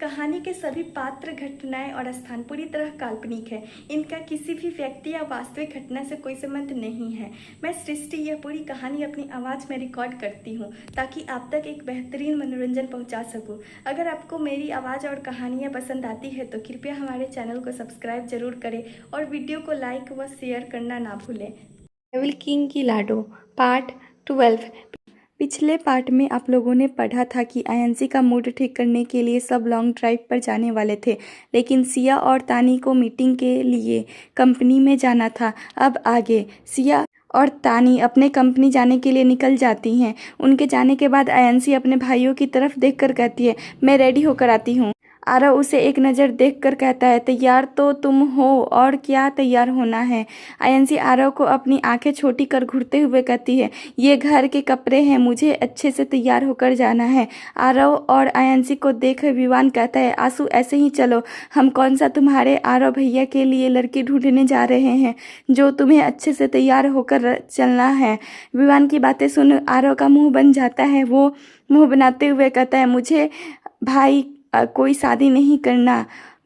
कहानी के सभी पात्र, घटनाएं और स्थान पूरी तरह काल्पनिक है। इनका किसी भी व्यक्ति या वास्तविक घटना से कोई संबंध नहीं है। मैं सृष्टि यह पूरी कहानी अपनी आवाज़ में रिकॉर्ड करती हूँ ताकि आप तक एक बेहतरीन मनोरंजन पहुँचा सकूँ। अगर आपको मेरी आवाज़ और कहानियाँ पसंद आती है तो कृपया हमारे चैनल को सब्सक्राइब जरूर करें और वीडियो को लाइक व शेयर करना ना भूलें। डेविल किंग की लाडो पार्ट 12। पिछले पार्ट में आप लोगों ने पढ़ा था कि आयंसी का मूड ठीक करने के लिए सब लॉन्ग ड्राइव पर जाने वाले थे, लेकिन सिया और तानी को मीटिंग के लिए कंपनी में जाना था। अब आगे सिया और तानी अपने कंपनी जाने के लिए निकल जाती हैं। उनके जाने के बाद आयंसी अपने भाइयों की तरफ देखकर कहती है, मैं रेडी होकर आती हूँ। आरव उसे एक नज़र देखकर कहता है, तैयार तो तुम हो और क्या तैयार होना है। आयंसी आरव को अपनी आंखें छोटी कर घूरते हुए कहती है, ये घर के कपड़े हैं, मुझे अच्छे से तैयार होकर जाना है। आरव और आयंसी को देख विवान कहता है, आंसू ऐसे ही चलो, हम कौन सा तुम्हारे आरव भैया के लिए लड़की ढूंढने जा रहे हैं जो तुम्हें अच्छे से तैयार होकर चलना है। विवान की बातें सुन आरव का मुंह बन जाता है। वो मुंह बनाते हुए कहता है, मुझे भाई कोई शादी नहीं करना।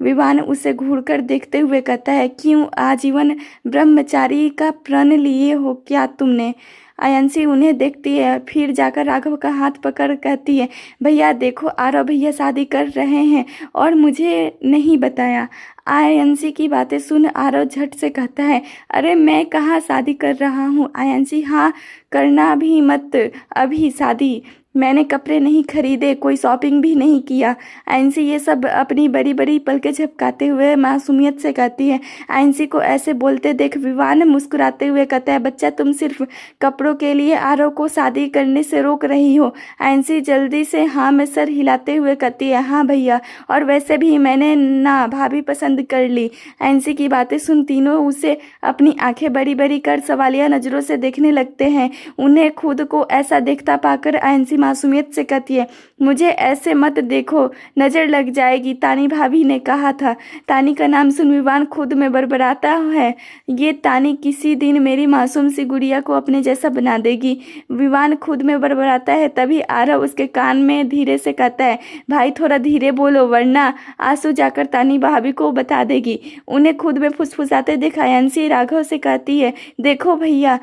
विवान उसे घूरकर देखते हुए कहता है, क्यों आजीवन ब्रह्मचारी का प्रण लिए हो क्या तुमने। आयंसी उन्हें देखती है, फिर जाकर राघव का हाथ पकड़ कहती है, भैया देखो आरव भैया शादी कर रहे हैं और मुझे नहीं बताया। आयंसी की बातें सुन आरव झट से कहता है, अरे मैं कहाँ शादी कर रहा हूँ। आयंसी, हाँ करना भी मत अभी शादी, मैंने कपड़े नहीं खरीदे, कोई शॉपिंग भी नहीं किया। आयंसी ये सब अपनी बड़ी बड़ी पलकें झपकाते हुए मासूमियत से कहती है। आयंसी को ऐसे बोलते देख विवान मुस्कुराते हुए कहता है, बच्चा तुम सिर्फ कपड़ों के लिए आरव को शादी करने से रोक रही हो। आयंसी जल्दी से हाँ में सर हिलाते हुए कहती है, हाँ भैया, और वैसे भी मैंने ना भाभी पसंद कर ली। आयंसी की बातें सुन तीनों उसे अपनी आंखें बड़ी बड़ी कर सवालिया नज़रों से देखने लगते हैं। उन्हें खुद को ऐसा देखता पाकर आयंसी मासूमियत से कहती है, मुझे ऐसे मत देखो, नजर लग जाएगी, तानी भाभी ने कहा था। तानी का नाम सुन विवान खुद में बड़बड़ाता है, ये तानी किसी दिन मेरी मासूम सी गुड़िया को अपने जैसा बना देगी। विवान खुद में बड़बड़ाता है, तभी आरव उसके कान में धीरे से कहता है, भाई थोड़ा धीरे बोलो वरना आंसू जाकर तानी भाभी को बता देगी। उन्हें खुद में फुसफुसाते देख आयंसी राघव से कहती है, देखो भैया,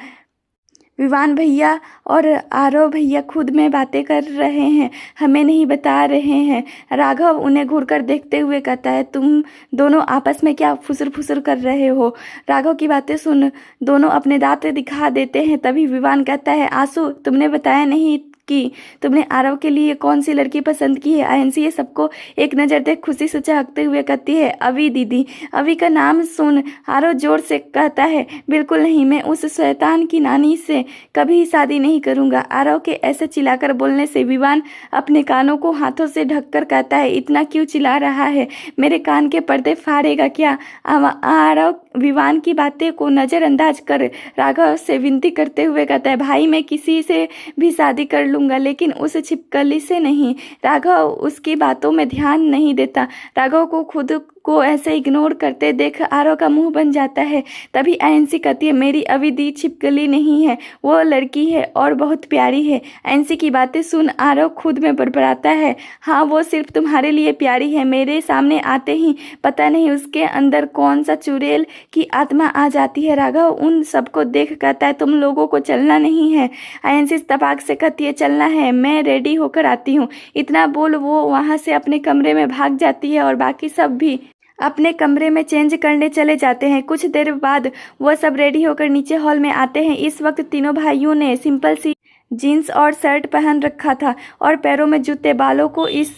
विवान भैया और आरव भैया खुद में बातें कर रहे हैं, हमें नहीं बता रहे हैं। राघव उन्हें घूरकर देखते हुए कहता है, तुम दोनों आपस में क्या फुसर फुसर कर रहे हो। राघव की बातें सुन दोनों अपने दांत दिखा देते हैं। तभी विवान कहता है, आंसू तुमने बताया नहीं कि तुमने आरव के लिए कौन सी लड़की पसंद की है। आयंसी ये सबको एक नज़र देख खुशी से चहकते हुए कहती है, अवी दीदी। अवी का नाम सुन आरव जोर से कहता है, बिल्कुल नहीं, मैं उस शैतान की नानी से कभी शादी नहीं करूंगा। आरव के ऐसे चिल्लाकर बोलने से विवान अपने कानों को हाथों से ढककर कहता है, इतना क्यों चिल्ला रहा है, मेरे कान के पर्दे फाड़ेगा क्या। आरव विवान की बातें को नज़रअंदाज कर राघव से विनती करते हुए कहता है, भाई मैं किसी से भी शादी कर लूंगा, लेकिन उस छिपकली से नहीं। राघव उसकी बातों में ध्यान नहीं देता। राघव को खुद को ऐसे इग्नोर करते देख आरव का मुंह बन जाता है। तभी आयंसी कहती है, मेरी अविदी छिपकली नहीं है, वो लड़की है और बहुत प्यारी है। आयंसी की बातें सुन आरव खुद में बड़बड़ाता है, हाँ वो सिर्फ तुम्हारे लिए प्यारी है, मेरे सामने आते ही पता नहीं उसके अंदर कौन सा चुड़ैल की आत्मा आ जाती है। राघव उन सबको देख कहता है, तुम लोगों को चलना नहीं है। आयंसी तपाक से कहती है, चलना है, मैं रेडी होकर आती हूँ। इतना बोल वो वहाँ से अपने कमरे में भाग जाती है और बाकी सब भी अपने कमरे में चेंज करने चले जाते हैं। कुछ देर बाद वो सब रेडी होकर नीचे हॉल में आते हैं। इस वक्त तीनों भाइयों ने सिंपल सी जीन्स और शर्ट पहन रखा था और पैरों में जूते। बालों को इस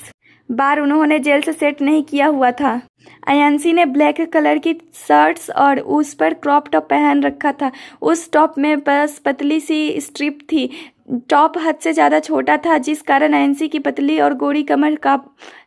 बार उन्होंने जेल से सेट नहीं किया हुआ था। आयंसी ने ब्लैक कलर की शर्ट्स और उस पर क्रॉप टॉप पहन रखा था। उस टॉप में बस पतली सी स्ट्रिप थी। टॉप हद से ज़्यादा छोटा था, जिस कारण आयंसी की पतली और गोरी कमर का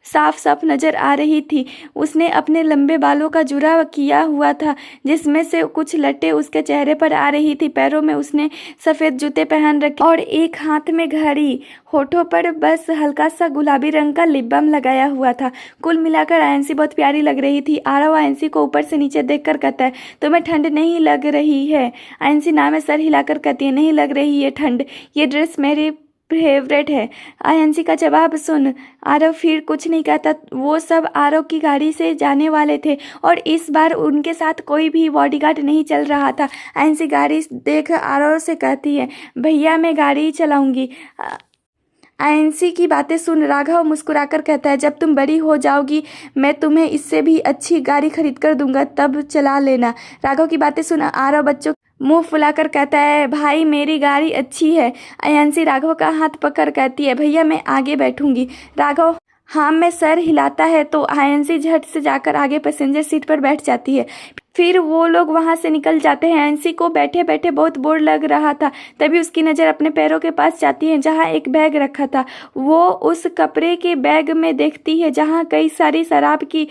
साफ साफ नजर आ रही थी। उसने अपने लंबे बालों का जुड़ा किया हुआ था, जिसमें से कुछ लट्टें उसके चेहरे पर आ रही थी। पैरों में उसने सफ़ेद जूते पहन रखे और एक हाथ में घड़ी। होठों पर बस हल्का सा गुलाबी रंग का लिप बाम लगाया हुआ था। कुल मिलाकर आयंसी बहुत प्यारी लग रही थी। आरव आयंसी को ऊपर से नीचे देखकर कहता है, तुम्हें ठंड नहीं लग रही है। आयंसी ना में सर हिलाकर कहती है, नहीं लग रही है ठंड, ये ड्रेस मेरे फेवरेट है। आयांशी का जवाब सुन आरव फिर कुछ नहीं कहता। वो सब आरव की गाड़ी से जाने वाले थे और इस बार उनके साथ कोई भी बॉडीगार्ड नहीं चल रहा था। आयांशी गाड़ी देख आरव से कहती है, भैया मैं गाड़ी चलाऊंगी। आयांशी की बातें सुन राघव मुस्कुराकर कहता है, जब तुम बड़ी हो जाओगी मैं तुम्हें इससे भी अच्छी गाड़ी खरीद कर दूंगा, तब चला लेना। राघव की बातें सुन आरव बच्चों मुंह फुलाकर कहता है, भाई मेरी गाड़ी अच्छी है। आयांशी राघव का हाथ पकड़ कहती है, भैया मैं आगे बैठूंगी। राघव हाँ में सर हिलाता है तो आयांशी झट से जाकर आगे पैसेंजर सीट पर बैठ जाती है। फिर वो लोग वहाँ से निकल जाते हैं। आयांशी को बैठे बैठे बहुत बोर लग रहा था, तभी उसकी नज़र अपने पैरों के पास जाती है जहाँ एक बैग रखा था। वो उस कपड़े के बैग में देखती है जहाँ कई सारी शराब की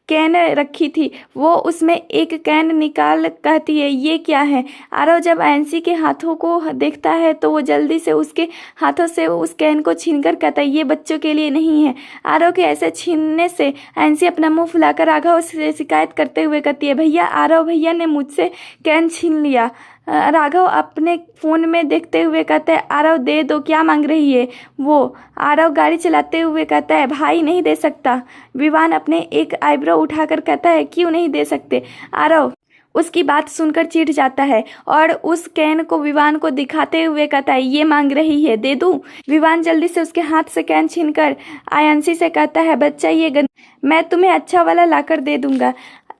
कैन रखी थी। वो उसमें एक कैन निकाल कहती है, ये क्या है। आरव जब आयांशी के हाथों को देखता है तो वो जल्दी से उसके हाथों से उस कैन को छीनकर कहता है, ये बच्चों के लिए नहीं है। आरव के ऐसे छीनने से आयांशी अपना मुंह फुलाकर राघव से शिकायत करते हुए कहती है, भैया आरव भैया ने मुझसे कैन छीन लिया। राघव अपने फ़ोन में देखते हुए कहता है, आरव दे दो, क्या मांग रही है वो। आरव गाड़ी चलाते हुए कहता है, भाई नहीं दे सकता। विवान अपने एक आईब्रो उठाकर कहता है, क्यों नहीं दे सकते। आरव उसकी बात सुनकर चिढ़ जाता है और उस कैन को विवान को दिखाते हुए कहता है, ये मांग रही है, दे दूं। विवान जल्दी से उसके हाथ से कैन छीनकर आयांशी से कहता है, बच्चा ये मैं तुम्हें अच्छा वाला लाकर दे दूंगा।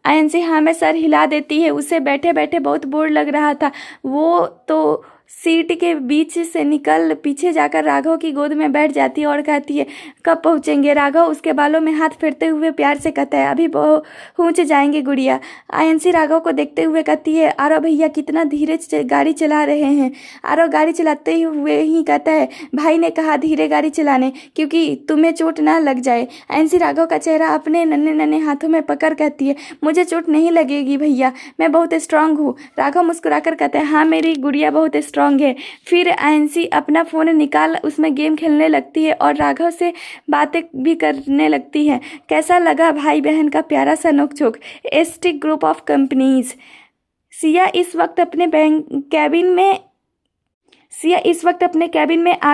आयांशी हाँ में सर हिला देती है। उसे बैठे बैठे बहुत बोर लग रहा था। वो तो सीट के बीच से निकल पीछे जाकर राघव की गोद में बैठ जाती है और कहती है, कब पहुँचेंगे। राघव उसके बालों में हाथ फेरते हुए प्यार से कहता है, अभी पहुँच जाएंगे गुड़िया। आयांशी राघव को देखते हुए कहती है, आरव भैया कितना धीरे गाड़ी चला रहे हैं। आरव गाड़ी चलाते हुए ही कहता है, भाई ने कहा धीरे गाड़ी चलाने क्योंकि तुम्हें चोट ना लग जाए। आयांशी राघव का चेहरा अपने नन्हे नन्हे हाथों में पकड़ कहती है, मुझे चोट नहीं लगेगी भैया, मैं बहुत स्ट्रांग हूँ। राघव मुस्कुराकर कहता है, हाँ मेरी गुड़िया बहुत स्ट्रांग है। फिर आयांशी अपना फ़ोन निकाल उसमें गेम खेलने लगती है और राघव से बातें भी करने लगती है। कैसा लगा भाई बहन का प्यारा सा नोकझोंक। Asterisk group of companies. Siya इस वक्त अपने कैबिन में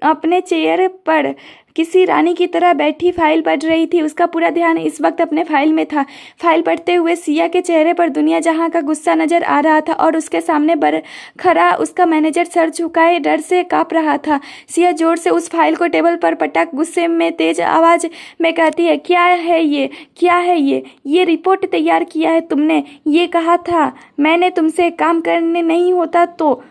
अपने चेयर पर किसी रानी की तरह बैठी फाइल पढ़ रही थी। उसका पूरा ध्यान इस वक्त अपने फाइल में था। फाइल पढ़ते हुए सिया के चेहरे पर दुनिया जहां का गुस्सा नजर आ रहा था और उसके सामने खड़ा उसका मैनेजर सर झुकाए डर से कांप रहा था। सिया जोर से उस फाइल को टेबल पर पटक गुस्से में तेज आवाज में कहती है, क्या है ये रिपोर्ट तैयार किया है तुमने। ये कहा था मैंने तुमसे, काम करने नहीं होता तो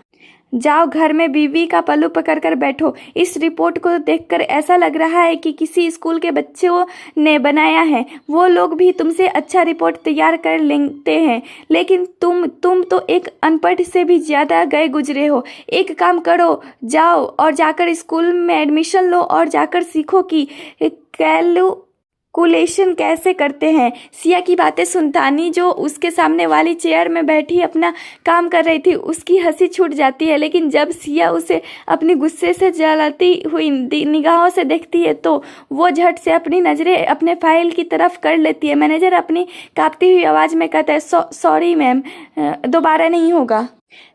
जाओ घर में बीवी का पल्लू पकड़कर बैठो। इस रिपोर्ट को देखकर ऐसा लग रहा है कि किसी स्कूल के बच्चों ने बनाया है। वो लोग भी तुमसे अच्छा रिपोर्ट तैयार कर लेते हैं, लेकिन तुम तो एक अनपढ़ से भी ज़्यादा गए गुजरे हो। एक काम करो, जाओ और जाकर स्कूल में एडमिशन लो और जाकर सीखो कि कैलकुलेशन कैसे करते हैं। सिया की बातें सुनतानी जो उसके सामने वाली चेयर में बैठी अपना काम कर रही थी, उसकी हंसी छूट जाती है। लेकिन जब सिया उसे अपनी गुस्से से जलाती हुई निगाहों से देखती है तो वो झट से अपनी नज़रें अपने फाइल की तरफ कर लेती है। मैनेजर अपनी कांपती हुई आवाज़ में कहता है, सॉरी मैम, दोबारा नहीं होगा।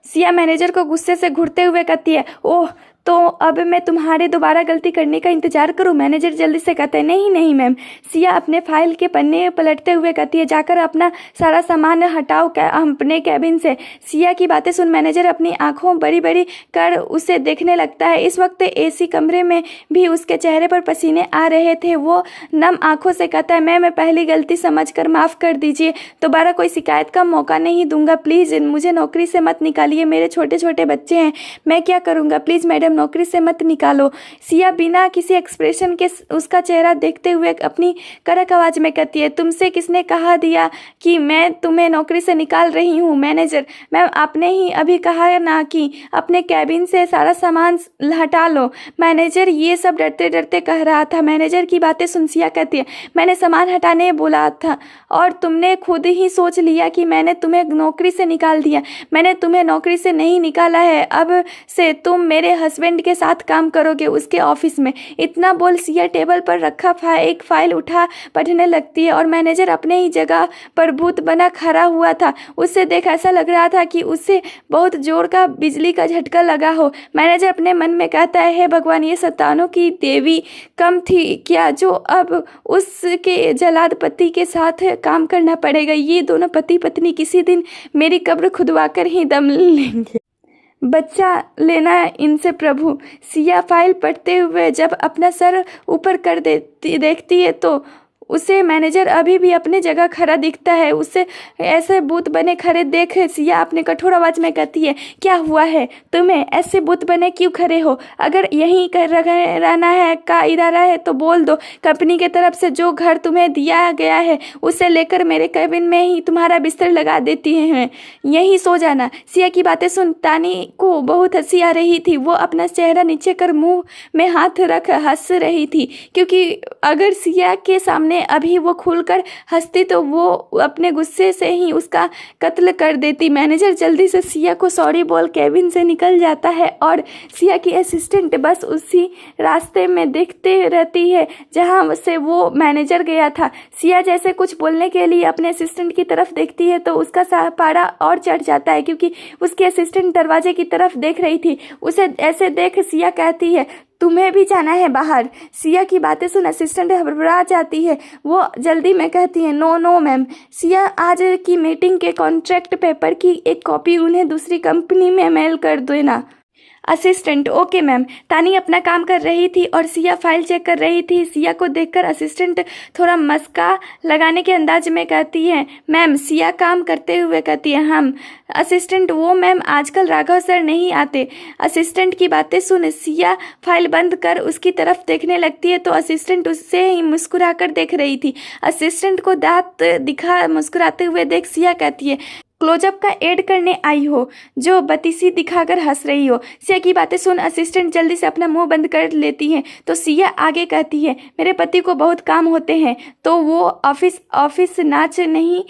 सिया मैनेजर को गुस्से से घूरते हुए कहती है, ओह तो अब मैं तुम्हारे दोबारा गलती करने का इंतजार करूं। मैनेजर जल्दी से कहता है, नहीं मैम। सिया अपने फाइल के पन्ने पलटते हुए कहती है, जाकर अपना सारा सामान हटाओ अपने कैबिन से। सिया की बातें सुन मैनेजर अपनी आंखों बड़ी बड़ी कर उसे देखने लगता है। इस वक्त एसी कमरे में भी उसके चेहरे पर पसीने आ रहे थे। वो नम आंखों से कहता है, मैं पहली गलती समझकर माफ़ कर दीजिए, दोबारा कोई शिकायत का मौका नहीं दूंगा। प्लीज़ मुझे नौकरी से मत निकालिए, मेरे छोटे छोटे बच्चे हैं, मैं क्या करूँगा। प्लीज़ मैडम नौकरी से मत निकालो। सिया बिना किसी एक्सप्रेशन के उसका चेहरा देखते हुए अपनी कड़क आवाज में कहती है, तुमसे किसने कहा दिया कि मैं तुम्हें नौकरी से निकाल रही हूँ। मैनेजर मैम, आपने ही अभी कहा ना कि अपने कैबिन से सारा सामान हटा लो। मैनेजर ये सब डरते डरते कह रहा था। मैनेजर की बातें सुन सिया कहती है, मैंने सामान हटाने बोला था और तुमने खुद ही सोच लिया कि मैंने तुम्हें नौकरी से निकाल दिया। मैंने तुम्हें नौकरी से नहीं निकाला है। अब से तुम मेरे हस्बैंड हस्बैंड के साथ काम करोगे उसके ऑफिस में। इतना बोल सिया टेबल पर रखा एक फाइल उठा पढ़ने लगती है और मैनेजर अपने ही जगह पर भूत बना खड़ा हुआ था। उसे देख ऐसा लग रहा था कि उसे बहुत जोर का बिजली का झटका लगा हो। मैनेजर अपने मन में कहता है, हे भगवान, ये शैतानों की देवी कम थी क्या जो अब उसके जलाद पति के साथ काम करना पड़ेगा। ये दोनों पति पत्नी किसी दिन मेरी कब्र खुदवा कर ही दम लेंगे। बच्चा लेना इनसे प्रभु। सिया फाइल पढ़ते हुए जब अपना सर ऊपर कर देखती है तो उसे मैनेजर अभी भी अपने जगह खड़ा दिखता है। उसे ऐसे भूत बने खड़े देख सिया अपने कठोर आवाज में कहती है, क्या हुआ है तुम्हें? ऐसे भूत बने क्यों खड़े हो? अगर यहीं रहना है का इरादा है तो बोल दो। कंपनी के तरफ से जो घर तुम्हें दिया गया है उसे लेकर मेरे केबिन में ही तुम्हारा बिस्तर लगा देती हैं, यहीं सो जाना। सिया की बातें सुन तानी को बहुत हंसी आ रही थी। वो अपना चेहरा नीचे कर मुंह में हाथ रख हंस रही थी, क्योंकि अगर सिया के सामने अभी वो खुलकर हंसती तो वो अपने गुस्से से ही उसका कत्ल कर देती। मैनेजर जल्दी से सिया को सॉरी बोल केबिन से निकल जाता है और सिया की असिस्टेंट बस उसी रास्ते में देखते रहती है जहां से वो मैनेजर गया था। सिया जैसे कुछ बोलने के लिए अपने असिस्टेंट की तरफ देखती है तो उसका पारा और चढ़ जाता है, क्योंकि उसकी असिस्टेंट दरवाजे की तरफ देख रही थी। उसे ऐसे देख सिया कहती है, तुम्हें भी जाना है बाहर। सिया की बातें सुन असिस्टेंट घबरा जाती है। वो जल्दी में कहती है, नो नो मैम। सिया आज की मीटिंग के कॉन्ट्रैक्ट पेपर की एक कॉपी उन्हें दूसरी कंपनी में मेल कर देना। Assistant, okay ma'am. तानी अपना काम कर रही थी और सिया फाइल चेक कर रही थी। सिया को देखकर असिस्टेंट थोड़ा मस्का लगाने के अंदाज में कहती है, मैम। सिया काम करते हुए कहती है, हम। असिस्टेंट, वो मैम आजकल राघव सर नहीं आते। असिस्टेंट की बातें सुन सिया फाइल बंद कर उसकी तरफ देखने लगती है तो असिस्टेंट उससे ही मुस्कुराकर देख रही थी। असिस्टेंट को दांत दिखा मुस्कुराते हुए देख सिया कहती है, क्लोजअप का ऐड करने आई हो जो बतीसी दिखाकर हंस रही हो। सिया की बातें सुन असिस्टेंट जल्दी से अपना मुंह बंद कर लेती है तो सिया आगे कहती है, मेरे पति को बहुत काम होते हैं तो वो ऑफिस नाच नहीं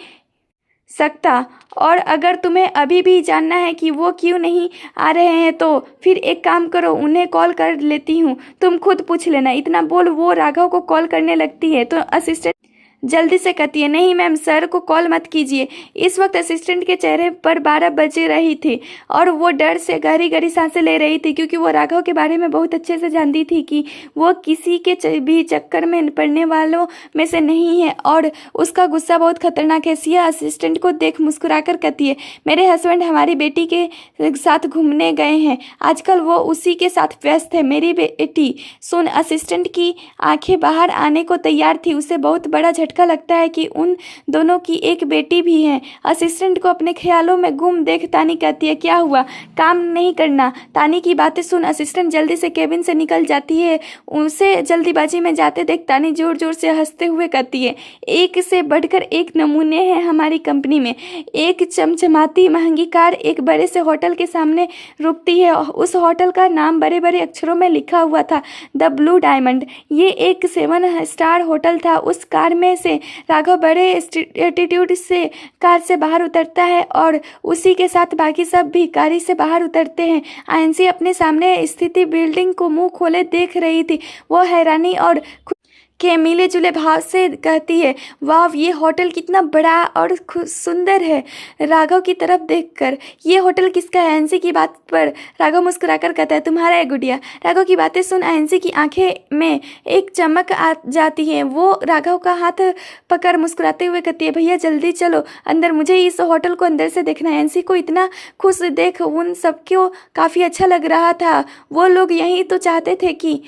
सकता, और अगर तुम्हें अभी भी जानना है कि वो क्यों नहीं आ रहे हैं तो फिर एक काम करो, उन्हें कॉल कर लेती हूँ, तुम खुद पूछ लेना। इतना बोल वो राघव को कॉल करने लगती है तो असिस्टेंट जल्दी से कहती है, नहीं मैम, सर को कॉल मत कीजिए। इस वक्त असिस्टेंट के चेहरे पर 12 बज रही थी और वो डर से गहरी गहरी सांसें ले रही थी, क्योंकि वो राघव के बारे में बहुत अच्छे से जानती थी कि वो किसी के भी चक्कर में पड़ने वालों में से नहीं है और उसका गुस्सा बहुत खतरनाक है। सिया असिस्टेंट को देख मुस्कुराकर कहती है, मेरे हस्बैंड हमारी बेटी के साथ घूमने गए हैं, आजकल वो उसी के साथ व्यस्त है। मेरी बेटी सुन। असिस्टेंट की आंखें बाहर आने को तैयार थी। उसे बहुत बड़ा झटका लगता है कि उन दोनों की एक बेटी भी है। असिस्टेंट को अपने ख्यालों में गुम देख तानी कहती है, क्या हुआ, काम नहीं करना? तानी की बातें सुन असिस्टेंट जल्दी से केबिन से निकल जाती है। उसे जल्दीबाजी में जाते देख तानी जोर जोर से हंसते हुए कहती है, एक से बढ़कर एक नमूने हैं हमारी कंपनी में। एक चमचमाती महंगी कार एक बड़े से होटल के सामने रुकती है। उस होटल का नाम बड़े बड़े अक्षरों में लिखा हुआ था, द ब्लू डायमंड। ये एक 7 स्टार होटल था। उस कार में से राघव बड़े एटीट्यूड से कार से बाहर उतरता है और उसी के साथ बाकी सब भी गाड़ी से बाहर उतरते हैं। आयंसी अपने सामने स्थिति बिल्डिंग को मुंह खोले देख रही थी। वो हैरानी और के मिले जुले भाव से कहती है, वाह, ये होटल कितना बड़ा और सुंदर है। राघव की तरफ देखकर, ये होटल किसका है? आयंसी की बात पर राघव मुस्कुराकर कहता है, तुम्हारा है गुड़िया। राघव की बातें सुन आयंसी की आंखें में एक चमक आ जाती है। वो राघव का हाथ पकड़ मुस्कुराते हुए कहती है, भैया जल्दी चलो अंदर, मुझे इस होटल को अंदर से देखना है। आयंसी को इतना खुश देख उन सबको काफ़ी अच्छा लग रहा था। वो लोग यही तो चाहते थे कि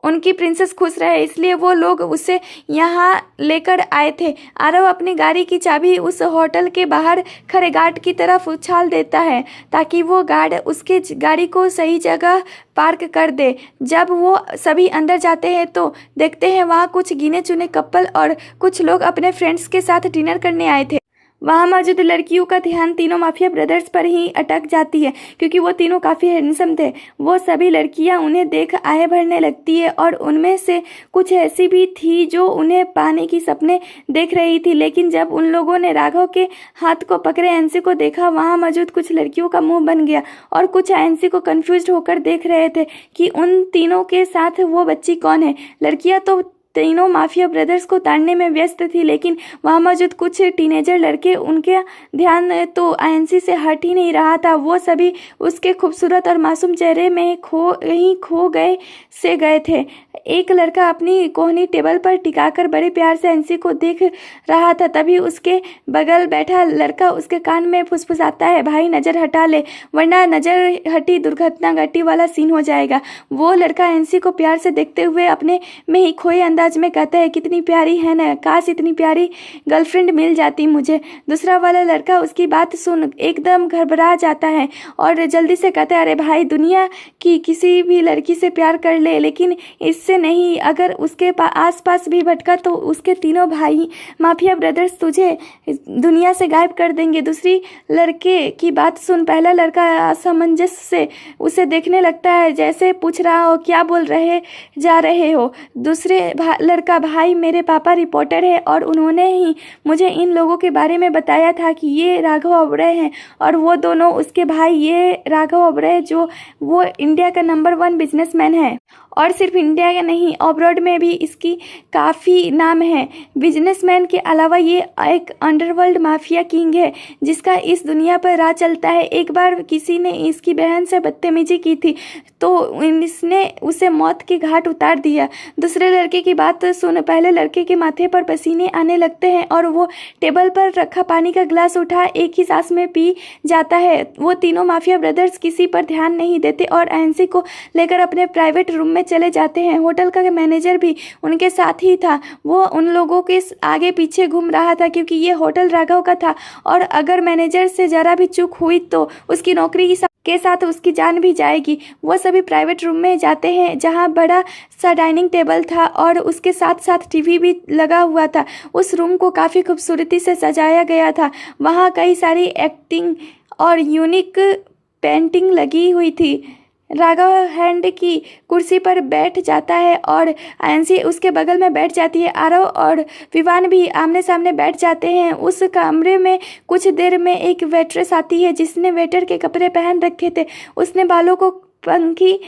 उनकी प्रिंसेस खुश रहे, इसलिए वो लोग उसे यहाँ लेकर आए थे। आरव अपनी गाड़ी की चाबी उस होटल के बाहर खड़े गार्ड की तरफ उछाल देता है ताकि वो गार्ड उसके गाड़ी को सही जगह पार्क कर दे। जब वो सभी अंदर जाते हैं तो देखते हैं वहाँ कुछ गिने चुने कपल और कुछ लोग अपने फ्रेंड्स के साथ डिनर करने आए थे। वहाँ मौजूद लड़कियों का ध्यान तीनों माफिया ब्रदर्स पर ही अटक जाती है क्योंकि वो तीनों काफ़ी हैंडसम थे। वो सभी लड़कियाँ उन्हें देख आए भरने लगती है और उनमें से कुछ ऐसी भी थी जो उन्हें पाने की सपने देख रही थी। लेकिन जब उन लोगों ने राघव के हाथ को पकड़े एनसी को देखा, वहाँ मौजूद कुछ लड़कियों का मुंह बन गया और कुछ एनसी को कंफ्यूज होकर देख रहे थे कि उन तीनों के साथ वो बच्ची कौन है। लड़कियाँ तो तीनों माफिया ब्रदर्स को ताड़ने में व्यस्त थी, लेकिन वहाँ मौजूद कुछ टीनेजर लड़के, उनके ध्यान तो आयंसी से हट ही नहीं रहा था। वो सभी उसके खूबसूरत और मासूम चेहरे में खो गए थे। एक लड़का अपनी कोहनी टेबल पर टिकाकर बड़े प्यार से आयंसी को देख रहा था। तभी उसके बगल बैठा लड़का उसके कान में फुसफुसाता है, भाई नज़र हटा ले वरना नज़र हटी दुर्घटना घटी वाला सीन हो जाएगा। वो लड़का आयंसी को प्यार से देखते हुए अपने में ही खोए अंदाज में कहता है, कितनी प्यारी है ना, काश इतनी प्यारी गर्लफ्रेंड मिल जाती मुझे। दूसरा वाला लड़का उसकी बात सुन एकदम घबरा जाता है और जल्दी से कहता है, अरे भाई दुनिया की किसी भी लड़की से प्यार कर ले लेकिन इससे नहीं। अगर उसके आसपास भी भटका तो उसके तीनों भाई माफिया ब्रदर्स तुझे दुनिया से गायब कर देंगे। दूसरी लड़के की बात सुन पहला लड़का असमंजस से उसे देखने लगता है, जैसे पूछ रहा हो क्या बोल जा रहे हो। दूसरे लड़का, भाई मेरे पापा रिपोर्टर है और उन्होंने ही मुझे इन लोगों के बारे में बताया था कि ये राघव ओबराय हैं और वो दोनों उसके भाई, ये राघव ओबराय जो वो इंडिया का नंबर 1 बिजनेसमैन है और सिर्फ इंडिया का नहीं अब्रॉड में भी इसकी काफ़ी नाम है। बिजनेसमैन के अलावा ये एक अंडरवर्ल्ड माफिया किंग है जिसका इस दुनिया पर राज चलता है। एक बार किसी ने इसकी बहन से बदतमीजी की थी तो इसने उसे मौत के घाट उतार दिया। दूसरे लड़के की बात सुन पहले लड़के के माथे पर पसीने आने लगते हैं और वो टेबल पर रखा पानी का गिलास उठा एक ही सांस में पी जाता है। वो तीनों माफिया ब्रदर्स किसी पर ध्यान नहीं देते और एनसी को लेकर अपने प्राइवेट रूम में चले जाते हैं। होटल का मैनेजर भी उनके साथ ही था। वो उन लोगों के आगे पीछे घूम रहा था क्योंकि ये होटल राघव का था और अगर मैनेजर से जरा भी चूक हुई तो उसकी नौकरी के साथ उसकी जान भी जाएगी। वो सभी प्राइवेट रूम में जाते हैं जहां बड़ा सा डाइनिंग टेबल था और उसके साथ साथ टीवी भी लगा हुआ था। उस रूम को काफ़ी खूबसूरती से सजाया गया था। वहां कई सारी एक्टिंग और यूनिक पेंटिंग लगी हुई थी। राघव हैंड की कुर्सी पर बैठ जाता है और आयंसी उसके बगल में बैठ जाती है। आरव और विवान भी आमने सामने बैठ जाते हैं। उस कमरे में कुछ देर में एक वेट्रेस आती है जिसने वेटर के कपड़े पहन रखे थे। उसने बालों को पंखी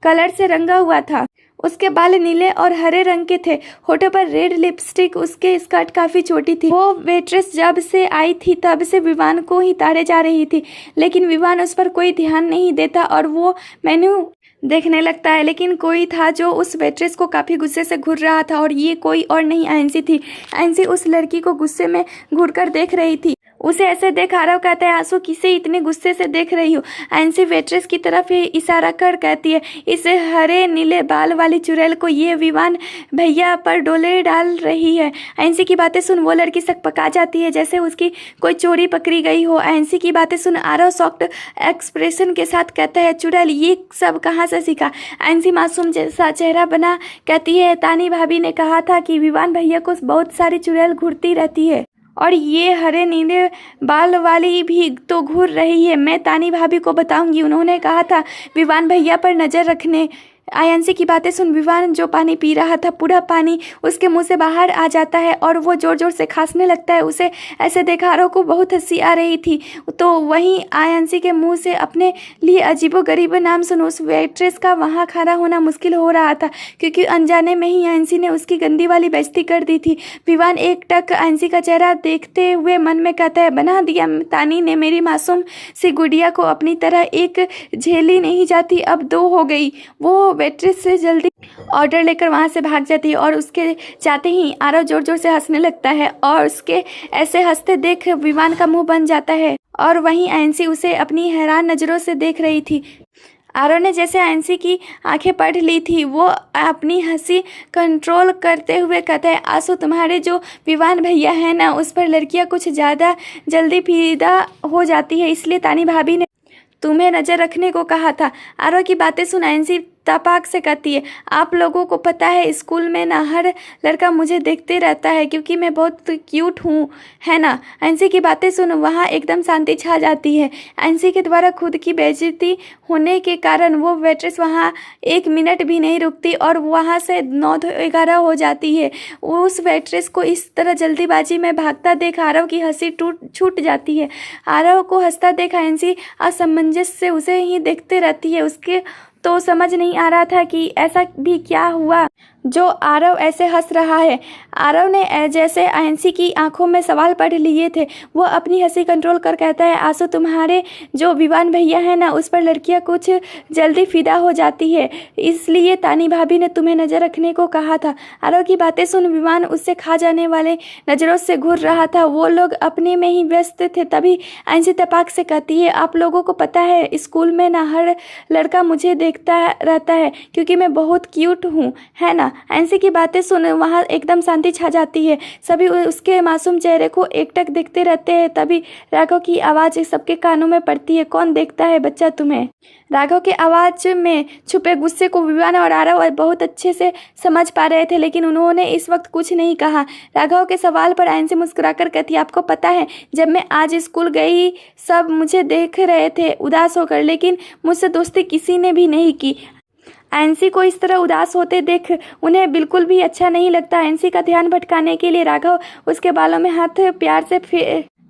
कलर से रंगा हुआ था। उसके बाल नीले और हरे रंग के थे, होठों पर रेड लिपस्टिक, उसके स्कर्ट काफ़ी छोटी थी। वो वेट्रेस जब से आई थी तब से विवान को ही ताड़े जा रही थी, लेकिन विवान उस पर कोई ध्यान नहीं देता और वो मेन्यू देखने लगता है। लेकिन कोई था जो उस वेट्रेस को काफ़ी गुस्से से घूर रहा था और ये कोई और नहीं आयंसी थी। आयंसी उस लड़की को गुस्से में घूरकर देख रही थी। उसे ऐसे देख आरव कहता है, आंसू किसे इतने गुस्से से देख रही हो? आयंसी वेट्रेस की तरफ इशारा कर कहती है, इस हरे नीले बाल वाली चुड़ैल को ये विवान भैया पर डोले डाल रही है। आयंसी की बातें सुन वो लड़की सकपका जाती है जैसे उसकी कोई चोरी पकड़ी गई हो। आयंसी की बातें सुन आरव सॉफ्ट एक्सप्रेशन के साथ कहता है, चुड़ैल ये सब कहाँ से सीखा? आयंसी मासूम जैसा चेहरा बना कहती है, तानी भाभी ने कहा था कि विवान भैया को बहुत सारी चुड़ैल घूरती रहती है और ये हरे नीले बाल वाली भी तो घूर रही है। मैं तानी भाभी को बताऊंगी, उन्होंने कहा था विवान भैया पर नज़र रखने। आयंसी की बातें सुन विवान जो पानी पी रहा था पूरा पानी उसके मुंह से बाहर आ जाता है और वो जोर जोर से खांसने लगता है। उसे ऐसे देखा आरव को बहुत हंसी आ रही थी। तो वहीं आयंसी के मुंह से अपने लिए अजीबोगरीब नाम सुन उस वेट्रेस का वहाँ खड़ा होना मुश्किल हो रहा था क्योंकि अनजाने में ही आयंसी ने उसकी गंदी वाली बेइज्जती कर दी थी। विवान एक टक आयंसी का चेहरा देखते हुए मन में कहता है, बना दिया तानी ने मेरी मासूम सी गुड़िया को अपनी तरह, एक झेली नहीं जाती अब 2 हो गई। वो वेट्रेस से जल्दी ऑर्डर लेकर वहाँ से भाग जाती है और उसके जाते ही आरव जोर जोर से हंसने लगता है और उसके ऐसे हंसते देख विवान का मुंह बन जाता है और वहीं आयंसी उसे अपनी हैरान नज़रों से देख रही थी। आरव ने जैसे आयंसी की आंखें पढ़ ली थी। वो अपनी हंसी कंट्रोल करते हुए कहता है, आंसू तुम्हारे जो विवान भैया है ना उस पर लड़कियां कुछ ज़्यादा जल्दी फिदा हो जाती है, इसलिए तानी भाभी ने तुम्हें नज़र रखने को कहा था। आरव की बातें सुन आयंसी तपाक से कहती है, आप लोगों को पता है स्कूल में ना हर लड़का मुझे देखते रहता है क्योंकि मैं बहुत क्यूट हूँ, है ना। आयंसी की बातें सुन वहाँ एकदम शांति छा जाती है। आयंसी के द्वारा खुद की बेइज्जती होने के कारण वो वेट्रेस वहाँ 1 मिनट भी नहीं रुकती और वहाँ से 9-11 हो जाती है। उस वेट्रेस को इस तरह जल्दीबाजी में भागता देख आरव की हंसी छूट जाती है। आरव को हंसता देख आयंसी असमंजस से उसे ही देखते रहती है। उसके तो समझ नहीं आ रहा था कि ऐसा भी क्या हुआ जो आरव ऐसे हंस रहा है। आरव ने जैसे आयंसी की आंखों में सवाल पढ़ लिए थे। वो अपनी हंसी कंट्रोल कर कहता है, आंसू तुम्हारे जो विवान भैया है ना उस पर लड़कियां कुछ जल्दी फिदा हो जाती है, इसलिए तानी भाभी ने तुम्हें नज़र रखने को कहा था। आरव की बातें सुन विवान उससे खा जाने वाले नज़रों से घूर रहा था। वो लोग अपने में ही व्यस्त थे। तभी आयंसी तपाक से कहती है, आप लोगों को पता है स्कूल में ना हर लड़का मुझे देखता रहता है क्योंकि मैं बहुत क्यूट हूँ, है ना। आयंसी की बातें सुन वहाँ एकदम शांति छा जाती है। सभी उसके मासूम चेहरे को एकटक देखते रहते हैं। तभी राघव की आवाज़ सबके कानों में पड़ती है, कौन देखता है बच्चा तुम्हें। राघव के आवाज़ में छुपे गुस्से को विवान और आरव बहुत अच्छे से समझ पा रहे थे, लेकिन उन्होंने इस वक्त कुछ नहीं कहा। राघव के सवाल पर आयंसी मुस्कुराकर कहती, आपको पता है जब मैं आज स्कूल गई सब मुझे देख रहे थे उदास होकर, लेकिन मुझसे दोस्ती किसी ने भी नहीं की। आयंसी को इस तरह उदास होते देख उन्हें बिल्कुल भी अच्छा नहीं लगता। आयंसी का ध्यान भटकाने के लिए राघव उसके बालों में हाथ प्यार से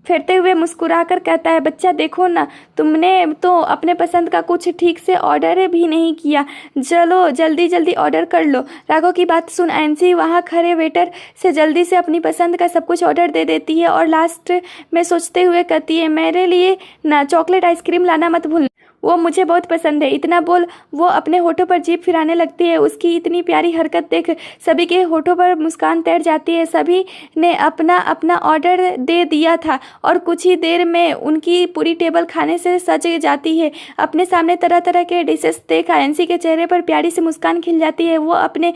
फेरते हुए मुस्कुराकर कहता है, बच्चा देखो ना, तुमने तो अपने पसंद का कुछ ठीक से ऑर्डर भी नहीं किया, चलो जल्दी जल्दी ऑर्डर कर लो। राघव की बात सुन आयंसी वहाँ खड़े वेटर से जल्दी से अपनी पसंद का सब कुछ ऑर्डर दे देती है और लास्ट में सोचते हुए कहती है, मेरे लिए ना चॉकलेट आइसक्रीम लाना मत भूलना, वो मुझे बहुत पसंद है। इतना बोल वो अपने होठों पर जीभ फिराने लगती है। उसकी इतनी प्यारी हरकत देख सभी के होठों पर मुस्कान तैर जाती है। सभी ने अपना अपना ऑर्डर दे दिया था और कुछ ही देर में उनकी पूरी टेबल खाने से सज जाती है। अपने सामने तरह तरह के डिशेस देख आयंसी के चेहरे पर प्यारी सी मुस्कान खिल जाती है। वो अपने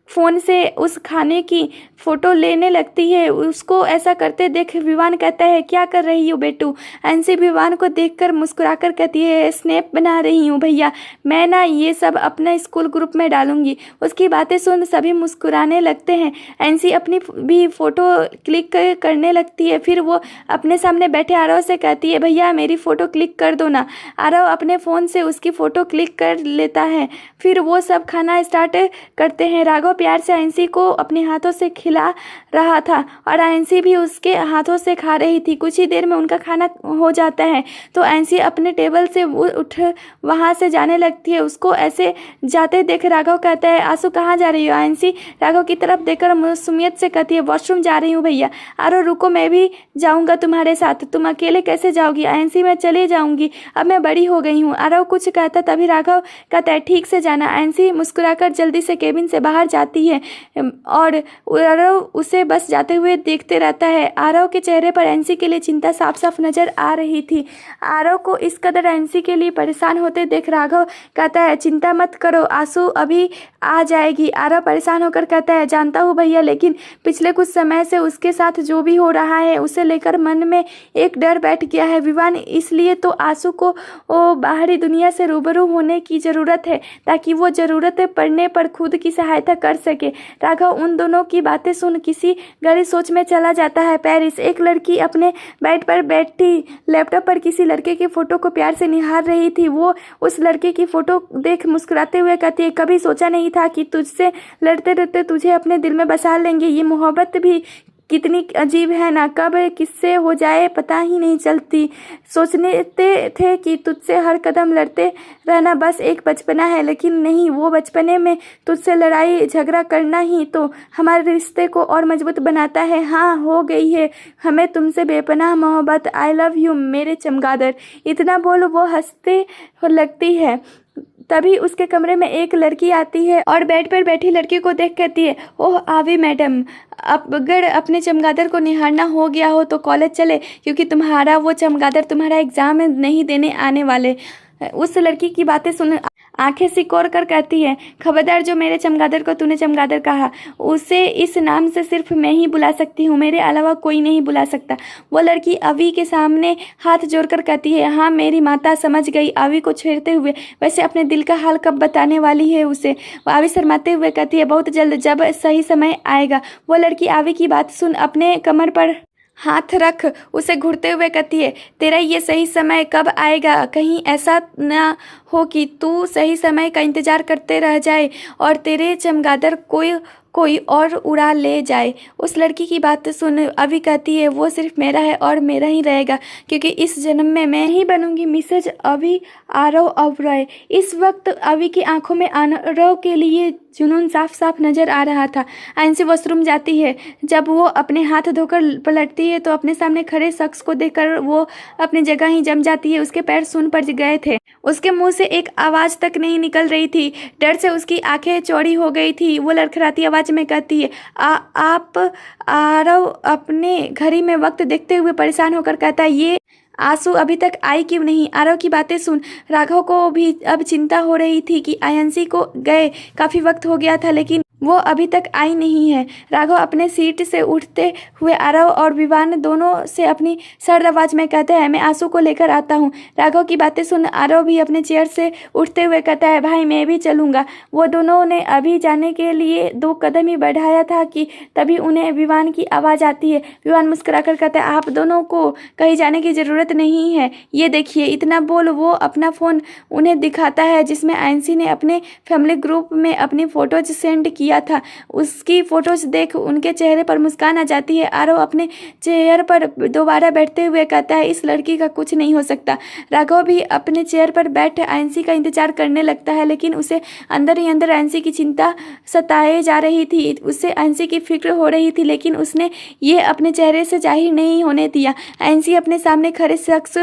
फ़ोन से उस खाने की फ़ोटो लेने लगती है। उसको ऐसा करते देख विवान कहता है, क्या कर रही हो बेटू। आयंसी विवान को देखकर मुस्कुराकर कहती है, स्नैप बना रही हूँ भैया, मैं ना ये सब अपना स्कूल ग्रुप में डालूंगी। उसकी बातें सुन सभी मुस्कुराने लगते हैं। आयंसी अपनी भी फ़ोटो क्लिक करने लगती है। फिर वो अपने सामने बैठे आरव से कहती है, भैया मेरी फ़ोटो क्लिक कर दो ना। आरव अपने फ़ोन से उसकी फ़ोटो क्लिक कर लेता है। फिर वो सब खाना स्टार्ट करते हैं। राघव प्यार से आयंसी को अपने हाथों से खिला रहा था और आयंसी भी उसके हाथों से खा रही थी। कुछ ही देर में उनका खाना हो जाता है तो आयंसी अपने टेबल से उठ वहाँ से जाने लगती है। उसको ऐसे जाते देख राघव कहता है, आंसू कहाँ जा रही हो। आयंसी राघव की तरफ देखकर मासूमियत से कहती है, वॉशरूम जा रही हूँ भैया। आरो रुको, मैं भी जाऊँगा तुम्हारे साथ। तुम अकेले कैसे जाओगी। आयंसी मैं चले जाऊँगी, अब मैं बड़ी हो गई हूँ। आरव कुछ कहता तभी राघव कहता है, ठीक से जाना। आयंसी मुस्कुराकर जल्दी से केबिन से बाहर जाती है और आरव उसे बस जाते हुए देखते रहता है। आरव के चेहरे पर आयंसी के लिए चिंता साफ साफ नजर आ रही थी। आरव को इस कदर आयंसी के लिए परेशान होते देख राघव कहता है, चिंता मत करो, आंसू अभी आ जाएगी। आरव परेशान होकर कहता है, जानता हूँ भैया, लेकिन पिछले कुछ समय से उसके साथ जो भी हो रहा है उसे लेकर मन में एक डर बैठ गया है विवान, इसलिए तो आंसू को बाहरी दुनिया से रूबरू होने की ज़रूरत है ताकि वो ज़रूरत पड़ने पर खुद की सहायता कर सके। राघव उन दोनों की बातें सुन किसी गहरी सोच में चला जाता है। पेरिस एक लड़की अपने बेड पर बैठी लैपटॉप पर किसी लड़के की फ़ोटो को प्यार से निहार रही थी। वो उस लड़के की फ़ोटो देख मुस्कुराते हुए कहती है, कभी सोचा नहीं था कि तुझसे लड़ते रहते तुझे अपने दिल में बसा लेंगे। ये मोहब्बत भी कितनी अजीब है ना, कब किससे हो जाए पता ही नहीं चलती। सोचने थे कि तुझसे हर कदम लड़ते रहना बस एक बचपना है, लेकिन नहीं, वो बचपने में तुझसे लड़ाई झगड़ा करना ही तो हमारे रिश्ते को और मजबूत बनाता है। हाँ, हो गई है हमें तुमसे बेपनाह मोहब्बत। आई लव यू मेरे चमगादड़। इतना बोल वो हंसते लगती है। तभी उसके कमरे में एक लड़की आती है और बेड पर बैठी लड़की को देख कहती है, ओह आवी मैडम, अगर अपने चमगादड़ को निहारना हो गया हो तो कॉलेज चले, क्योंकि तुम्हारा वो चमगादड़ तुम्हारा एग्जाम नहीं देने आने वाले। उस लड़की की बातें सुन आंखें सिकोड़ कर कहती है, खबरदार, जो मेरे चमगादड़ को तूने चमगादड़ कहा, उसे इस नाम से सिर्फ मैं ही बुला सकती हूँ, मेरे अलावा कोई नहीं बुला सकता। वो लड़की अवी के सामने हाथ जोड़कर कहती है, हाँ मेरी माता समझ गई। अवी को छेड़ते हुए, वैसे अपने दिल का हाल कब बताने वाली है उसे? अवी शर्माते हुए कहती है, बहुत जल्द, जब सही समय आएगा। वो लड़की अवी की बात सुन अपने कमर पर हाथ रख उसे घूरते हुए कहती है, तेरा ये सही समय कब आएगा? कहीं ऐसा ना हो कि तू सही समय का इंतजार करते रह जाए और तेरे चमगादड़ कोई और उड़ा ले जाए। उस लड़की की बात सुन अभी कहती है, वो सिर्फ मेरा है और मेरा ही रहेगा, क्योंकि इस जन्म में मैं ही बनूंगी मिसेज अभी आरव ओबरॉय। इस वक्त अभी की आंखों में आरव के लिए जुनून साफ साफ नजर आ रहा था। आयंसी वॉशरूम जाती है। जब वो अपने हाथ धोकर पलटती है तो अपने सामने खड़े शख्स को देखकर वो अपनी जगह ही जम जाती है। उसके पैर सून पड़ गए थे, उसके मुंह से एक आवाज तक नहीं निकल रही थी। डर से उसकी आंखें चौड़ी हो गई थी। वो लड़खड़ाती आवाज में कहती है, आप आरव? अपने घड़ी में वक्त देखते हुए परेशान होकर कहता है, ये आंसू अभी तक आई क्यों नहीं? आरव की बातें सुन राघव को भी अब चिंता हो रही थी कि आयंसी को गए काफी वक्त हो गया था, लेकिन वो अभी तक आई नहीं है। राघव अपने सीट से उठते हुए आरव और विवान दोनों से अपनी सर्द आवाज में कहते हैं, मैं आंसू को लेकर आता हूँ। राघव की बातें सुन आरव भी अपने चेयर से उठते हुए कहता है, भाई मैं भी चलूंगा। वो दोनों ने अभी जाने के लिए 2 कदम ही बढ़ाया था कि तभी उन्हें विवान की आवाज आती है। विवान मुस्कुराकर कहता है, आप दोनों को कहीं जाने की जरूरत नहीं है, ये देखिए। इतना बोल वो अपना फोन उन्हें दिखाता है जिसमें आयंसी ने अपने फैमिली ग्रुप में अपनी फोटोज सेंड किया था। उसकी फोटोज देख उनके चेहरे पर मुस्कान आ जाती है। आरव अपने चेयर पर दोबारा बैठते हुए कहता है, इस लड़की का कुछ नहीं हो सकता। राघव भी अपने चेयर पर बैठ आयंसी का इंतजार करने लगता है, लेकिन उसे अंदर ही अंदर आयंसी की चिंता सताए जा रही थी। उससे आयंसी की फिक्र हो रही थी, लेकिन उसने ये अपने चेहरे से जाहिर नहीं होने दिया। आयंसी अपने सामने खड़े शख्स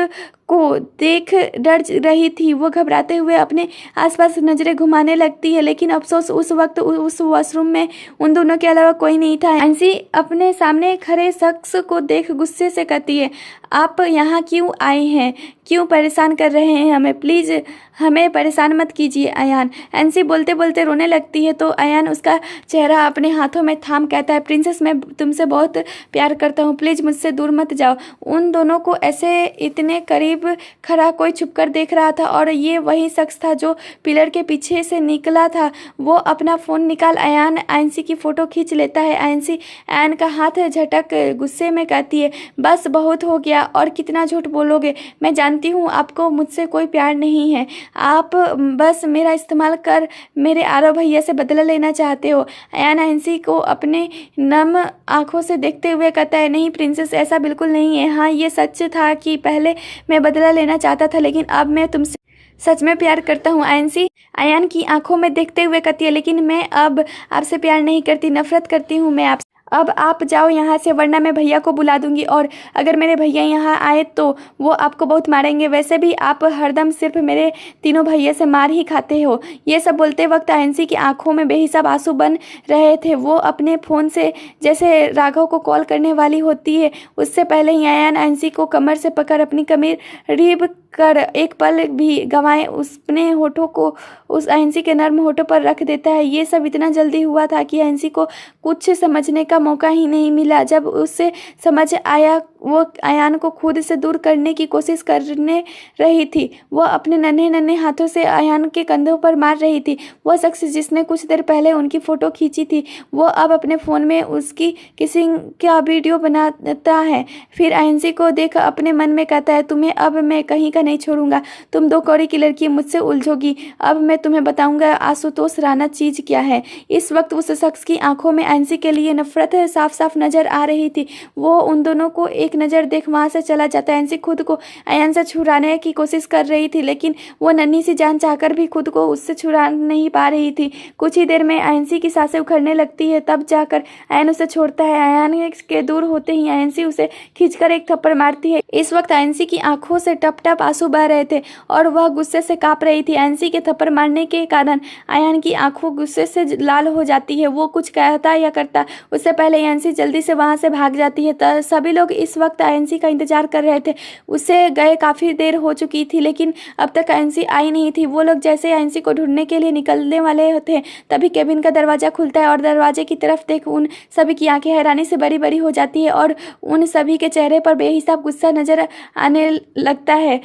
को देख डर रही थी। वो घबराते हुए अपने आसपास नजरें घुमाने लगती है, लेकिन अफसोस उस वक्त उस वॉशरूम में उन दोनों के अलावा कोई नहीं था। आयंसी अपने सामने खड़े शख्स को देख गुस्से से कहती है, आप यहाँ क्यों आए हैं? क्यों परेशान कर रहे हैं हमें? प्लीज़ हमें परेशान मत कीजिए अयान। आयंसी बोलते बोलते रोने लगती है तो अयान उसका चेहरा अपने हाथों में थाम कहता है, प्रिंसेस मैं तुमसे बहुत प्यार करता हूँ, प्लीज़ मुझसे दूर मत जाओ। उन दोनों को ऐसे इतने करीब खड़ा कोई छुपकर देख रहा था और ये वही शख्स था जो पिलर के पीछे से निकला था। वो अपना फ़ोन निकाल आयंसी की फ़ोटो खींच लेता है। आयंसी अयान का हाथ झटक गुस्से में कहती है, बस बहुत हो गया, और कितना झूठ बोलोगे? मैं जानती हूँ आपको मुझसे कोई प्यार नहीं है, आप बस मेरा इस्तेमाल कर मेरे आरव भैया से बदला लेना चाहते हो। अयान आयंसी को अपने नम आंखों से देखते हुए कहता है, नहीं प्रिंसेस, ऐसा बिल्कुल नहीं है। हाँ ये सच था कि पहले मैं बदला लेना चाहता था, लेकिन अब मैं तुमसे सच में प्यार करता हूँ। आयंसी अयान की आंखों में देखते हुए कहती है, लेकिन मैं अब आपसे प्यार नहीं करती, नफरत करती हूँ मैं आपसे। अब आप जाओ यहाँ से, वरना मैं भैया को बुला दूंगी, और अगर मेरे भैया यहाँ आए तो वो आपको बहुत मारेंगे। वैसे भी आप हरदम सिर्फ मेरे तीनों भैया से मार ही खाते हो। ये सब बोलते वक्त आयंसी की आंखों में बेहिसाब आंसू बन रहे थे। वो अपने फ़ोन से जैसे राघव को कॉल करने वाली होती है, उससे पहले ही अयान आयंसी को कमर से पकड़ अपनी करीब कर एक पल भी गंवाए उसने होठों को उस आयंसी के नर्म होठों पर रख देता है। ये सब इतना जल्दी हुआ था कि आयंसी को कुछ समझने का मौका ही नहीं मिला। जब उसे समझ आया, वो अयान को खुद से दूर करने की कोशिश करने रही थी। वो अपने नन्हे नन्हे हाथों से अयान के कंधों पर मार रही थी। वो शख्स जिसने कुछ देर पहले उनकी फ़ोटो खींची थी, वो अब अपने फ़ोन में उसकी किसिंग का वीडियो बनाता है। फिर आयंसी को देख अपने मन में कहता है, तुम्हें अब मैं कहीं का नहीं छोड़ूंगा। तुम 2 कौड़ी की लड़की मुझसे उलझोगी। अब मैं तुम्हें बताऊंगा आशुतोष राणा चीज़ क्या है। इस वक्त उस शख्स की आंखों में आयंसी के लिए नफरत साफ साफ नजर आ रही थी। वो उन दोनों को एक नज़र देख वहाँ से चला जाता है। आयंसी खुद को अयान से छुड़ाने की कोशिश कर रही थी, लेकिन वो नन्ही सी जान चाहकर भी खुद को उससे छुड़ा नहीं पा रही थी। कुछ ही देर में आयंसी की सांसें उखड़ने लगती है, तब जाकर अयान उसे छोड़ता है। अयान के दूर होते ही आयंसी उसे खींचकर एक थप्पड़ मारती है। इस वक्त आयंसी की आंखों से टप टप आंसू बह रहे थे और वह गुस्से से कांप रही थी। आयंसी के थप्पड़ मारने के कारण अयान की आंखों गुस्से से लाल हो जाती है। वो कुछ कहता या करता उससे पहले आयंसी जल्दी से वहां से भाग जाती है। सभी लोग इस वक्त आयंसी का इंतजार कर रहे थे। उसे गए काफ़ी देर हो चुकी थी लेकिन अब तक आयंसी आई नहीं थी। वो लोग जैसे आयंसी को ढूंढने के लिए निकलने वाले थे तभी केबिन का दरवाज़ा खुलता है और दरवाजे की तरफ देख उन सभी की आंखें हैरानी से बड़ी बड़ी हो जाती है और उन सभी के चेहरे पर बेहिसाब गुस्सा नजर आने लगता है।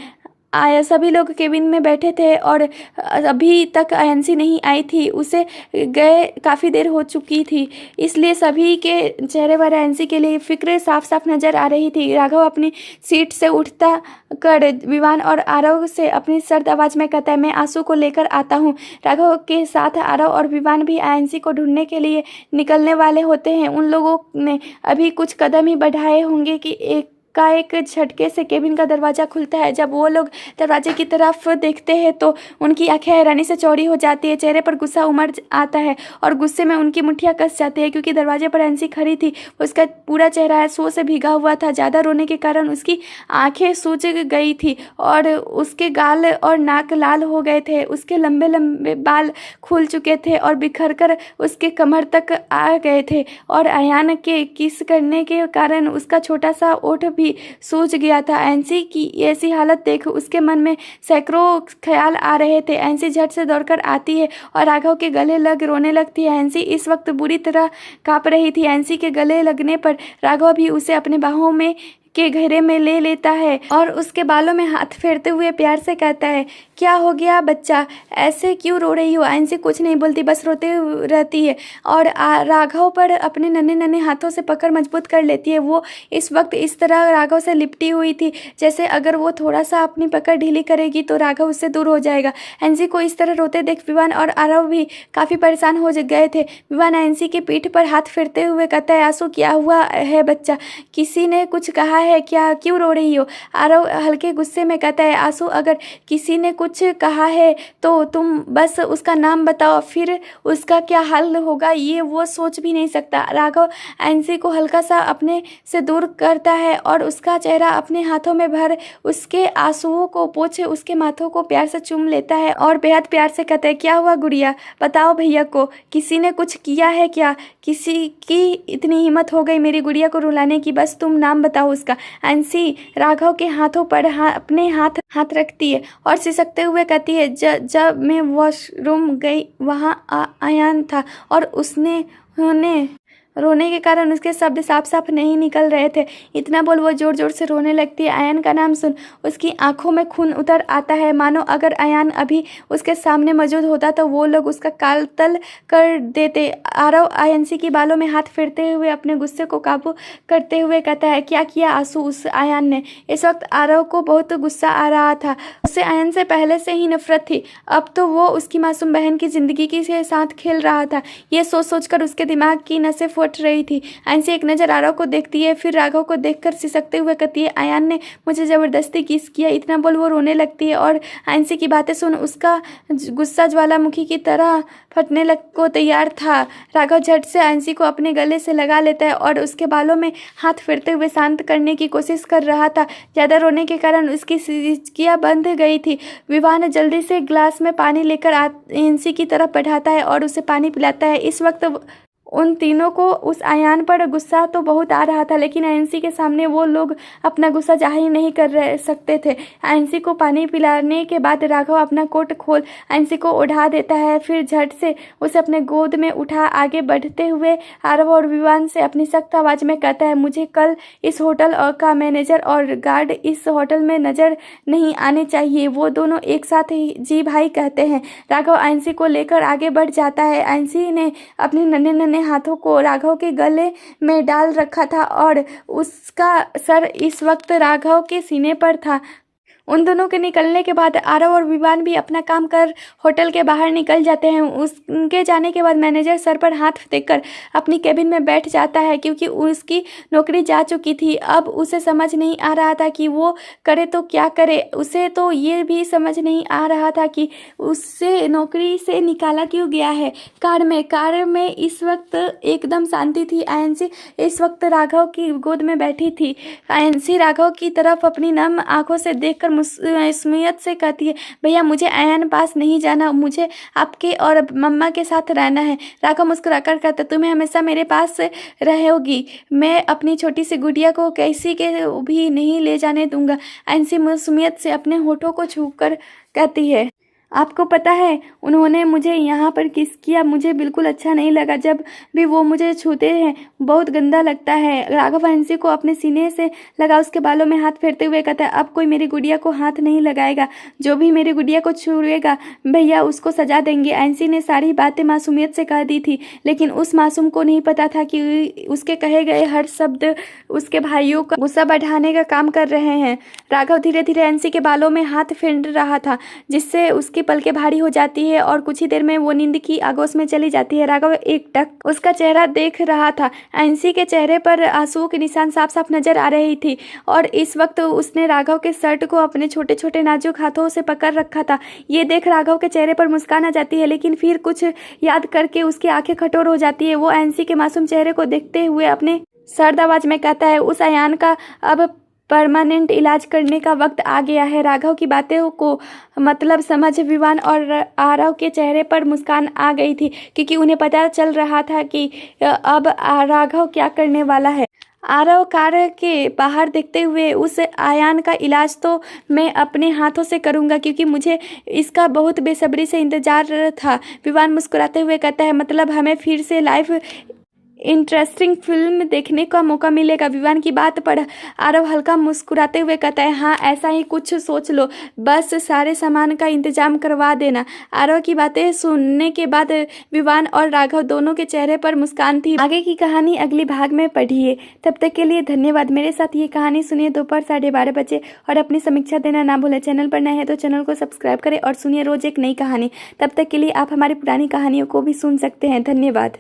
सभी लोग केबिन में बैठे थे और अभी तक आयंसी नहीं आई थी। उसे गए काफ़ी देर हो चुकी थी, इसलिए सभी के चेहरे पर आयंसी के लिए फिक्र साफ साफ नजर आ रही थी। राघव अपनी सीट से उठता कर विवान और आरव से अपनी सर्द आवाज़ में कहता है, मैं आंसू को लेकर आता हूँ। राघव के साथ आरव और विवान भी आयंसी को ढूंढने के लिए निकलने वाले होते हैं। उन लोगों ने अभी कुछ कदम ही बढ़ाए होंगे कि एक झटके से केबिन का दरवाज़ा खुलता है। जब वो लोग दरवाजे की तरफ देखते हैं तो उनकी आंखें हैरानी से चौड़ी हो जाती है, चेहरे पर गुस्सा उमड़ आता है और गुस्से में उनकी मुट्ठियां कस जाती है क्योंकि दरवाजे पर आयंसी खड़ी थी। उसका पूरा चेहरा आंसुओं से भीगा हुआ था। ज़्यादा रोने के कारण उसकी आंखें सूज गई थी और उसके गाल और नाक लाल हो गए थे। उसके लंबे लंबे बाल खुल चुके थे और बिखर कर उसके कमर तक आ गए थे और अयान के किस करने के कारण उसका छोटा सा ओठ भी सूज गया था। आयंसी की ऐसी हालत देख उसके मन में सैकड़ों ख्याल आ रहे थे। आयंसी झट से दौड़कर आती है और राघव के गले लग रोने लगती है। आयंसी इस वक्त बुरी तरह कांप रही थी। आयंसी के गले लगने पर राघव भी उसे अपने बाहों में के घेरे में ले लेता है और उसके बालों में हाथ फेरते हुए प्यार से कहता है, क्या हो गया बच्चा, ऐसे क्यों रो रही हो? आयंसी कुछ नहीं बोलती, बस रोते रहती है और राघव पर अपने नन्हे नन्हे हाथों से पकड़ मजबूत कर लेती है। वो इस वक्त इस तरह राघव से लिपटी हुई थी जैसे अगर वो थोड़ा सा अपनी पकड़ ढीली करेगी तो राघव उससे दूर हो जाएगा। आयंसी को इस तरह रोते देख विवान और आरव भी काफ़ी परेशान हो गए थे। विवान आयंसी की पीठ पर हाथ फेरते हुए कहता है, आंसू क्या हुआ है बच्चा, किसी ने कुछ कहा है क्या, क्यों रो रही हो? आरव हल्के गुस्से में कहता है, आंसू अगर किसी ने कुछ कहा है तो तुम बस उसका नाम बताओ, फिर उसका क्या हल होगा ये वो सोच भी नहीं सकता। राघव आयंसी को हल्का सा अपने से दूर करता है और उसका चेहरा अपने हाथों में भर उसके आंसुओं को पोंछे उसके माथों को प्यार से चूम लेता है और बेहद प्यार से कहता है, क्या हुआ गुड़िया, बताओ भैया को, किसी ने कुछ किया है क्या? किसी की इतनी हिम्मत हो गई मेरी गुड़िया को रुलाने की, बस तुम नाम बताओ उसका। आयंसी राघव के हाथों पर अपने हाथ रखती है और सिसकते हुए कहती है, जब मैं वॉशरूम गई वहाँ आयान था और उसने रोने के कारण उसके शब्द साफ साफ नहीं निकल रहे थे। इतना बोल वो जोर जोर से रोने लगती है। आयान का नाम सुन उसकी आंखों में खून उतर आता है, मानो अगर आयान अभी उसके सामने मौजूद होता तो वो लोग उसका कातल कर देते। आरव आयंसी की बालों में हाथ फेरते हुए अपने गुस्से को काबू करते हुए कहता है, क्या किया आंसू उस आयान ने? इस वक्त आरव को बहुत गुस्सा आ रहा था। उससे आयान से पहले से ही नफरत थी, अब तो वो उसकी मासूम बहन की जिंदगी के साथ खेल रहा था। ये सोच सोचकर उसके दिमाग की नसें रही थी। आयंसी एक नजर आरव को देखती है, फिर राघव को देखकर सिसकते हुए कहती है, आयान ने मुझे जबरदस्ती किस किया। इतना बोल वो रोने लगती है और आयंसी की बातें सुन उसका गुस्सा ज्वालामुखी की तरह फटने को तैयार था। राघव झट से आयंसी को अपने गले से लगा लेता है और उसके बालों में हाथ फेरते हुए शांत करने की कोशिश कर रहा था। ज्यादा रोने के कारण उसकी सिसकियां बंध गई थी। विवान जल्दी से ग्लास में पानी लेकर आयंसी की तरफ बढ़ाता है और उसे पानी पिलाता है। इस वक्त उन तीनों को उस आयान पर गुस्सा तो बहुत आ रहा था लेकिन आयंसी के सामने वो लोग अपना गुस्सा जाहिर नहीं कर सकते थे। आयंसी को पानी पिलाने के बाद राघव अपना कोट खोल आयंसी को उठा देता है, फिर झट से उसे अपने गोद में उठा आगे बढ़ते हुए आरव और विवान से अपनी सख्त आवाज़ में कहता है, मुझे कल इस होटल का मैनेजर और गार्ड इस होटल में नजर नहीं आने चाहिए। वो दोनों एक साथ ही जी भाई कहते हैं। राघव आयंसी को लेकर आगे बढ़ जाता है। आयंसी ने अपने नन्हे हाथों को राघव के गले में डाल रखा था और उसका सर इस वक्त राघव के सीने पर था। उन दोनों के निकलने के बाद आरव और विवान भी अपना काम कर होटल के बाहर निकल जाते हैं। उनके जाने के बाद मैनेजर सर पर हाथ देकर अपनी केबिन में बैठ जाता है क्योंकि उसकी नौकरी जा चुकी थी। अब उसे समझ नहीं आ रहा था कि वो करे तो क्या करे। उसे तो ये भी समझ नहीं आ रहा था कि उससे नौकरी से निकाला क्यों गया है। कार में इस वक्त एकदम शांति थी। आयंसी इस वक्त राघव की गोद में बैठी थी। आयंसी राघव की तरफ अपनी नम आंखों से देखकर सुमियत से कहती है, भैया मुझे अयान पास नहीं जाना, मुझे आपके और मम्मा के साथ रहना है। राघव मुस्कुराकर कहता, तुम्हें हमेशा मेरे पास रहोगी, मैं अपनी छोटी सी गुड़िया को कैसी के भी नहीं ले जाने दूंगा। अयांशी सुमियत से अपने होठों को छूकर कहती है, आपको पता है उन्होंने मुझे यहाँ पर किस किया, मुझे बिल्कुल अच्छा नहीं लगा। जब भी वो मुझे छूते हैं बहुत गंदा लगता है। राघव अयांशी को अपने सीने से लगा उसके बालों में हाथ फेरते हुए कहता है, अब कोई मेरी गुड़िया को हाथ नहीं लगाएगा, जो भी मेरी गुड़िया को छुएगा भैया उसको सजा देंगे। अयांशी ने सारी बातें मासूमियत से कह दी थी, लेकिन उस मासूम को नहीं पता था कि उसके कहे गए हर शब्द उसके भाइयों का गुस्सा बढ़ाने का काम कर रहे हैं। राघव धीरे धीरे अयांशी के बालों में हाथ फेर रहा था, जिससे उसकी पलकें भारी हो जाती है और कुछ ही देर में वो नींद की आगोश में चली जाती है। राघव एकटक उसका चेहरा देख रहा था। अयांशी के चेहरे पर आंसुओं के निशान साफ साफ नजर आ रही थी और इस वक्त उसने राघव के शर्ट को अपने छोटे छोटे नाजुक हाथों से पकड़ रखा था। ये देख राघव के चेहरे पर मुस्कान आ जाती है, लेकिन फिर कुछ याद करके उसकी आंखें कठोर हो जाती है। वो अयांशी के मासूम चेहरे को देखते हुए अपने सर्द आवाज में कहता है, उस अयान का अब परमानेंट इलाज करने का वक्त आ गया है। राघव की बातों को मतलब समझ विवान और आरव के चेहरे पर मुस्कान आ गई थी, क्योंकि उन्हें पता चल रहा था कि अब राघव क्या करने वाला है। आरव कार के बाहर देखते हुए, उस अयान का इलाज तो मैं अपने हाथों से करूंगा, क्योंकि मुझे इसका बहुत बेसब्री से इंतजार था। विवान मुस्कुराते हुए कहता है, मतलब हमें फिर से लाइव इंटरेस्टिंग फिल्म देखने का मौका मिलेगा। विवान की बात पर आरव हल्का मुस्कुराते हुए कहता है, हाँ ऐसा ही कुछ सोच लो, बस सारे सामान का इंतजाम करवा देना। आरव की बातें सुनने के बाद विवान और राघव दोनों के चेहरे पर मुस्कान थी। आगे की कहानी अगली भाग में पढ़िए। तब तक के लिए धन्यवाद। मेरे साथ ये कहानी सुनिए दोपहर 12:30 बजे और अपनी समीक्षा देना ना भूलें। चैनल पर नए हैं तो चैनल को सब्सक्राइब करें और सुनिए रोज एक नई कहानी। तब तक के लिए आप हमारी पुरानी कहानियों को भी सुन सकते हैं। धन्यवाद।